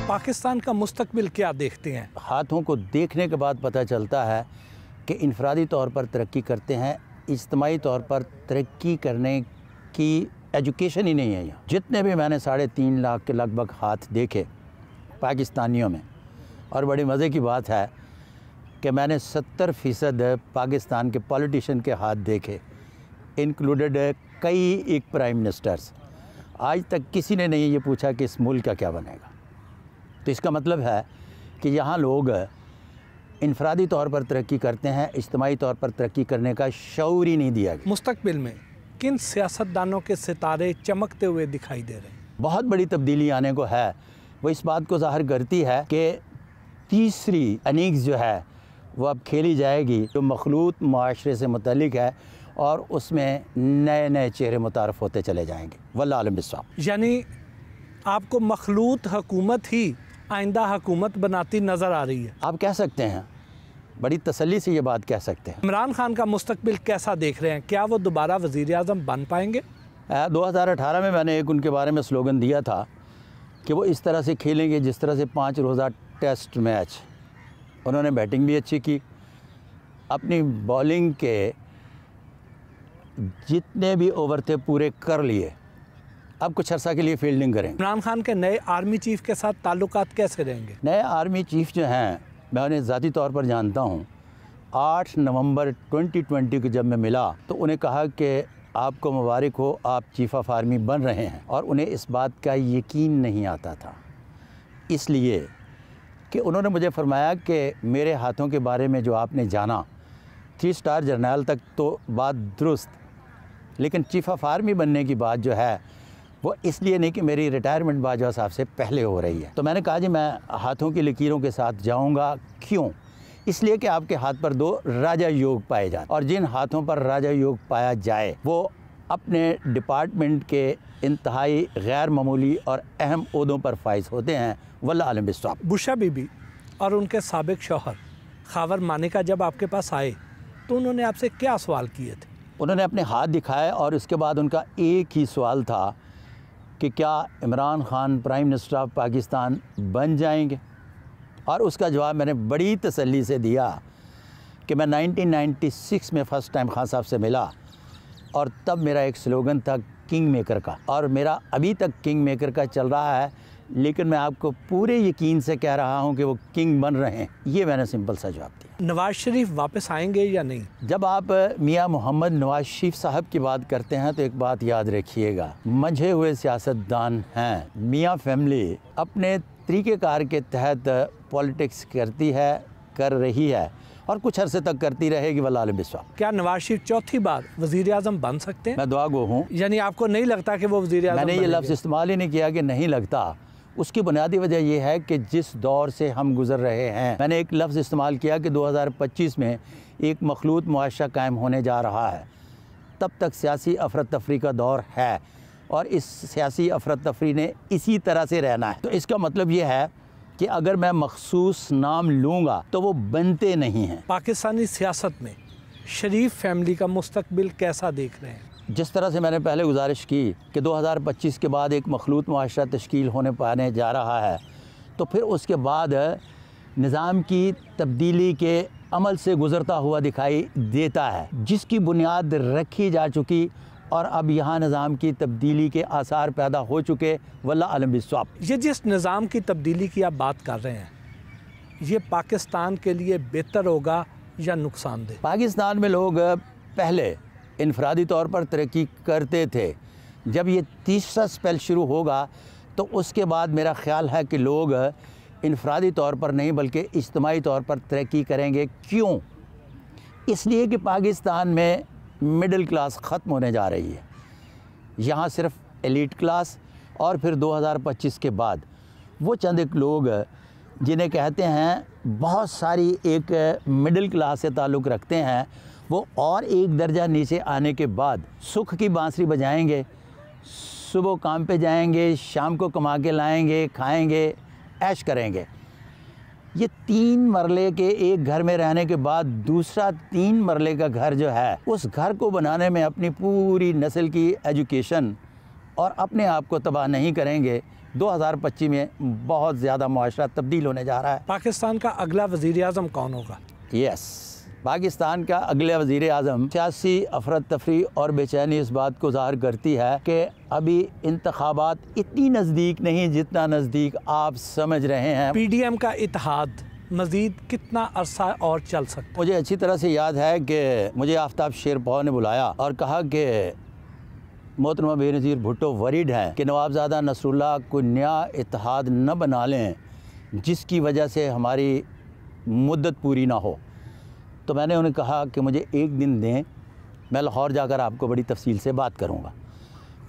पाकिस्तान का मुस्तकबिल क्या देखते हैं? हाथों को देखने के बाद पता चलता है कि इनफरादी तौर पर तरक्की करते हैं, इज्तिमाई तौर पर तरक्की करने की एजुकेशन ही नहीं है यहाँ। जितने भी मैंने 3.5 लाख के लगभग हाथ देखे पाकिस्तानियों में, और बड़ी मज़े की बात है कि मैंने 70% पाकिस्तान के पॉलिटिशियन के हाथ देखे, इंक्लूडेड कई एक प्राइम मिनिस्टर्स। आज तक किसी ने नहीं ये पूछा कि इस मुल्क का क्या बनेगा। तो इसका मतलब है कि यहाँ लोग इनफरादी तौर पर तरक्की करते हैं, इज्तिमाई तौर पर तरक्की करने का शऊर ही नहीं दिया गया। मुस्तकबिल में किन सियासतदानों के सितारे चमकते हुए दिखाई दे रहे हैं? बहुत बड़ी तब्दीली आने को है। वो इस बात को ज़ाहिर करती है कि तीसरी इनिंग्स जो है वो अब खेली जाएगी, जो मखलूत माशरे से मुतल्लिक है, और उसमें नए नए चेहरे मुतारफ़ होते चले जाएंगे। वल्लाह आलम बिस्वाब। यानी आपको मखलूत हुकूमत ही आइंदा हुकूमत बनाती नज़र आ रही है? आप कह सकते हैं, बड़ी तसल्ली से ये बात कह सकते हैं। इमरान खान का मुस्तकबिल कैसा देख रहे हैं? क्या वो दोबारा वज़ीर-ए-आज़म बन पाएंगे? 2018 में मैंने एक उनके बारे में स्लोगन दिया था कि वो इस तरह से खेलेंगे जिस तरह से 5 रोज़ा टेस्ट मैच। उन्होंने बैटिंग भी अच्छी की, अपनी बॉलिंग के जितने भी ओवर थे पूरे कर लिए। अब कुछ अर्सा के लिए फील्डिंग करेंगे। इमरान खान के नए आर्मी चीफ़ के साथ ताल्लुकात कैसे रहेंगे? नए आर्मी चीफ़ जो हैं, मैं उन्हें ज़ाती तौर पर जानता हूँ। 8 नवंबर 2020 को जब मैं मिला तो उन्हें कहा कि आपको मुबारक हो, आप चीफ़ ऑफ आर्मी बन रहे हैं, और उन्हें इस बात का यकीन नहीं आता था, इसलिए कि उन्होंने मुझे फरमाया कि मेरे हाथों के बारे में जो आपने जाना, 3 स्टार जर्नल तक तो बात दुरुस्त, लेकिन चीफ़ ऑफ आर्मी बनने की बात जो है वो इसलिए नहीं कि मेरी रिटायरमेंट बाजवा साहब से पहले हो रही है। तो मैंने कहा जी मैं हाथों की लकीरों के साथ जाऊंगा। क्यों? इसलिए कि आपके हाथ पर 2 राजा योग पाए जाते, और जिन हाथों पर राजा योग पाया जाए वो अपने डिपार्टमेंट के इंतहाई गैर मामूली और अहम ओहदों पर फाइज होते हैं। वल्लाह आलम बिस्वाब। बुशा बीबी और उनके साबिक शौहर खावर मानिका जब आपके पास आए तो उन्होंने आपसे क्या सवाल किए थे? उन्होंने अपने हाथ दिखाए और उसके बाद उनका एक ही सवाल था कि क्या Imran Khan prime minister of Pakistan बन जाएंगे, और उसका जवाब मैंने बड़ी तसल्ली से दिया कि मैं 1996 में फ़र्स्ट टाइम खान साहब से मिला, और तब मेरा एक स्लोगन था किंग मेकर का, और मेरा अभी तक किंग मेकर का चल रहा है, लेकिन मैं आपको पूरे यकीन से कह रहा हूं कि वो किंग बन रहे हैं। ये मैंने सिंपल सा जवाब दिया। नवाज़ शरीफ वापस आएंगे या नहीं? जब आप मियां मोहम्मद नवाज़ शरीफ साहब की बात करते हैं तो एक बात याद रखिएगा, मंझे हुए सियासतदान हैं। मियां फैमिली अपने तरीक़ेकार के तहत पॉलिटिक्स करती है, कर रही है, और कुछ अरसे तक करती रहेगी। वल्लाह आलम बिस्वाब। क्या नवाज शरीफ चौथी बार वज़ीर-ए-आज़म बन सकते हैं? मैं दुआ गो हूँ। यानी आपको नहीं लगता कि वो वज़ीर-ए-आज़म मैंने ये लफ्ज़ इस्तेमाल ही नहीं किया कि नहीं लगता। उसकी बुनियादी वजह यह है कि जिस दौर से हम गुज़र रहे हैं, मैंने एक लफ्ज़ इस्तेमाल किया कि 2025 में एक मखलूत मुआशरा कायम होने जा रहा है। तब तक सियासी अफरा तफरी का दौर है, और इस सियासी अफरा तफरी ने इसी तरह से रहना है। तो इसका मतलब ये है कि अगर मैं मखसूस नाम लूँगा तो वो बनते नहीं हैं। पाकिस्तानी सियासत में शरीफ फैमिली का मुस्तकबिल कैसा देख रहे हैं? जिस तरह से मैंने पहले गुजारिश की कि 2025 के बाद एक मखलूत मुआशरा तश्कील होने पाने जा रहा है, तो फिर उसके बाद निज़ाम की तब्दीली के अमल से गुज़रता हुआ दिखाई देता है, जिसकी बुनियाद रखी जा चुकी, और अब यहाँ निज़ाम की तब्दीली के आसार पैदा हो चुके। वल्लाह आलम बिस्वाब। ये जिस निज़ाम की तब्दीली की आप बात कर रहे हैं, ये पाकिस्तान के लिए बेहतर होगा या नुकसानदेह? पाकिस्तान में लोग पहले इनफरादी तौर पर तरक्की करते थे। जब ये तीसरा स्पेल शुरू होगा तो उसके बाद मेरा ख़्याल है कि लोग इनफरादी तौर पर नहीं बल्कि इज्तिमाई तौर पर तरक्की करेंगे। क्यों? इसलिए कि पाकिस्तान में मिडिल क्लास ख़त्म होने जा रही है। यहाँ सिर्फ एलीट क्लास, और फिर 2025 के बाद वो चंद एक लोग जिन्हें कहते हैं बहुत सारी एक मिडिल क्लास से ताल्लुक़ रखते हैं, वो और एक दर्जा नीचे आने के बाद सुख की बांसुरी बजाएंगे, सुबह काम पे जाएंगे, शाम को कमा के लाएंगे, खाएंगे, ऐश करेंगे। ये 3 मरले के एक घर में रहने के बाद दूसरा 3 मरले का घर जो है, उस घर को बनाने में अपनी पूरी नस्ल की एजुकेशन और अपने आप को तबाह नहीं करेंगे, 2025 में बहुत ज़्यादा मुआशरा तब्दील होने जा रहा है। पाकिस्तान का अगला वज़ीर आज़म कौन होगा? यस, पाकिस्तान का अगले वज़ीर आज़म सियासी अफरा तफरी और बेचैनी इस बात को ज़ाहिर करती है कि अभी इंतखाबात इतनी नज़दीक नहीं जितना नज़दीक आप समझ रहे हैं। PDM का इत्तेहाद मज़ीद कितना अरसा और चल सकता है? मुझे अच्छी तरह से याद है कि मुझे आफ्ताब शेरपाव ने बुलाया और कहा कि मोहतरमा बेनज़ीर भुट्टो वरीड हैं कि नवाबज़ादा नसरुल्लाह कोई नया इत्तेहाद न बना लें जिसकी वजह से हमारी मुद्दत पूरी ना हो। तो मैंने उन्हें कहा कि मुझे एक दिन दें, मैं लाहौर जाकर आपको बड़ी तफसील से बात करूँगा।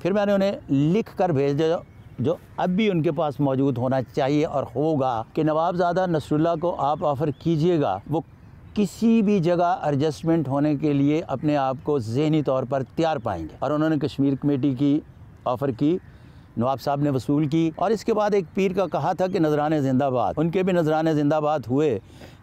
फिर मैंने उन्हें लिख कर भेजा जो अब भी उनके पास मौजूद होना चाहिए और होगा कि नवाबज़ादा नसरुल्लाह को आप ऑफ़र कीजिएगा, वो किसी भी जगह एडजस्टमेंट होने के लिए अपने आप को ज़हनी तौर पर तैयार पाएंगे। और उन्होंने कश्मीर कमेटी की ऑफ़र की, नवाब साहब ने वसूल की और इसके बाद एक पीर का कहा था कि नजराने ज़िंदाबाद, उनके भी नजराने ज़िंदाबाद हुए,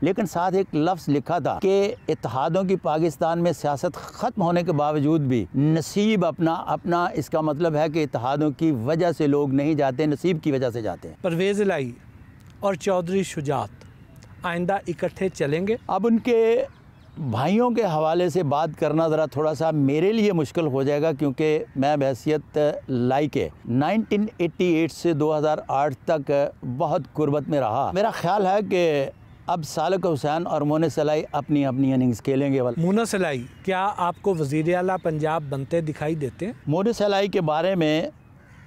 लेकिन साथ एक लफ्ज़ लिखा था कि इत्तेहादों की पाकिस्तान में सियासत ख़त्म होने के बावजूद भी नसीब अपना इसका मतलब है कि इत्तेहादों की वजह से लोग नहीं जाते, नसीब की वजह से जाते हैं। परवेज़ इलाही और चौधरी शुजात आइंदा इकट्ठे चलेंगे? अब उनके भाइयों के हवाले से बात करना ज़रा थोड़ा सा मेरे लिए मुश्किल हो जाएगा, क्योंकि मैं बहैसियत लाई के 1988 से 2008 तक बहुत गुर्बत में रहा। मेरा ख्याल है कि अब सालक हुसैन और मोनस इलाही अपनी अपनी इनिंग्स खेलेंगे। मोनस इलाही क्या आपको वज़ीर आला पंजाब बनते दिखाई देते हैं? मोनस इलाही के बारे में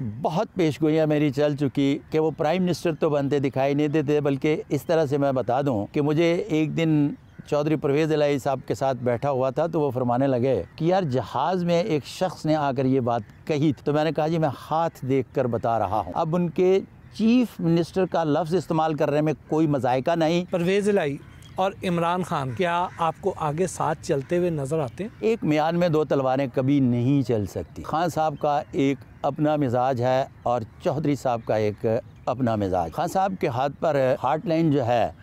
बहुत पेशगोइयाँ मेरी चल चुकी कि वो प्राइम मिनिस्टर तो बनते दिखाई नहीं देते, बल्कि इस तरह से मैं बता दूं कि मुझे एक दिन चौधरी परवेज़ इलाही साहब के साथ बैठा हुआ था तो वो फरमाने लगे कि यार जहाज़ में एक शख्स ने आकर ये बात कही, तो मैंने कहा जी मैं हाथ देख कर बता रहा हूँ। अब उनके चीफ मिनिस्टर का लफ्ज़ इस्तेमाल करने में कोई मज़ायका नहीं। परवेज़ इलाही और इमरान खान क्या आपको आगे साथ चलते हुए नज़र आते हैं? एक म्यान में दो तलवारें कभी नहीं चल सकती। खान साहब का एक अपना मिजाज है और चौधरी साहब का एक अपना मिजाज। खान साहब के हाथ पर हार्ट लाइन जो है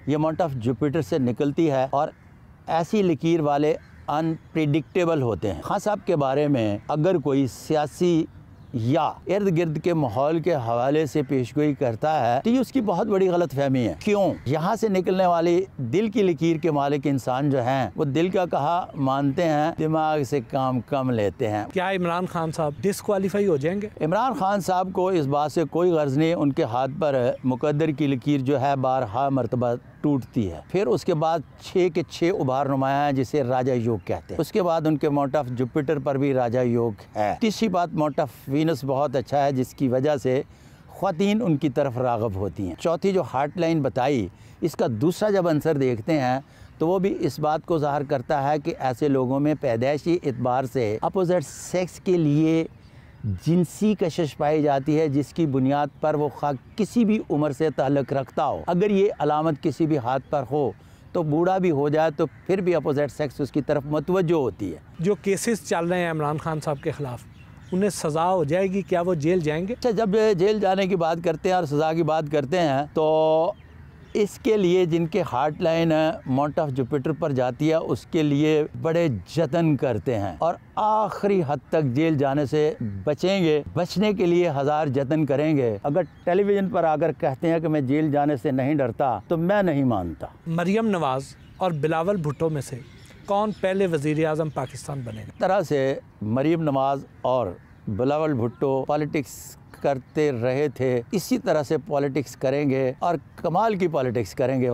ये माउंट ऑफ जुपिटर से निकलती है और ऐसी लकीर वाले अनप्रिडिक्टेबल होते हैं। खान साहब के बारे में अगर कोई सियासी या इर्द गिर्द के माहौल के हवाले से पेशगोई करता है तो ये उसकी बहुत बड़ी गलत फहमी है। क्यों? यहाँ से निकलने वाली दिल की लकीर के मालिक इंसान जो हैं वो दिल का कहा मानते हैं, दिमाग से काम कम लेते हैं। क्या इमरान खान साहब डिस्क्वालीफाई हो जाएंगे? इमरान खान साहब को इस बात से कोई गर्ज नहीं, उनके हाथ पर मुकद्दर की लकीर जो है बारहा मरतबा टूटती है। फिर उसके बाद 6 के 6 उभार नुमाया है जिसे राजा योग कहते हैं। उसके बाद उनके माउंट ऑफ जुपिटर पर भी राजा योग है। तीसरी बात माउंट ऑफ वीनस बहुत अच्छा है जिसकी वजह से ख्वातीन उनकी तरफ राग़ब होती हैं। चौथी जो हार्ट लाइन बताई, इसका दूसरा जब आंसर देखते हैं तो वो भी इस बात को ज़ाहिर करता है कि ऐसे लोगों में पैदाइशी एतबार से अपोजिट सेक्स के लिए जिनसी कशिश पाई जाती है जिसकी बुनियाद पर वो किसी भी उम्र से ताल्लुक़ रखता हो। अगर ये अलामत किसी भी हाथ पर हो तो बूढ़ा भी हो जाए तो फिर भी अपोजिट सेक्स उसकी तरफ मुतवज्जो होती है। जो केसेस चल रहे हैं इमरान खान साहब के ख़िलाफ़, उन्हें सज़ा हो जाएगी? क्या वो जेल जाएंगे? अच्छा, जब जेल जाने की बात करते हैं और सज़ा की बात करते हैं तो इसके लिए जिनके heart line mount of Jupiter पर जाती है उसके लिए बड़े जतन करते हैं और आखिरी हद तक जेल जाने से बचेंगे। बचने के लिए 1000 जतन करेंगे। अगर टेलीविज़न पर आकर कहते हैं कि मैं जेल जाने से नहीं डरता तो मैं नहीं मानता। मरियम नवाज़ और बिलावल भुट्टो में से कौन पहले वज़ीर आज़म पाकिस्तान बनेगा? तरह से मरियम नवाज़ और बिलावल भुट्टो पॉलिटिक्स करते रहे थे, इसी तरह से पॉलिटिक्स करेंगे और कमाल की पॉलिटिक्स करेंगे।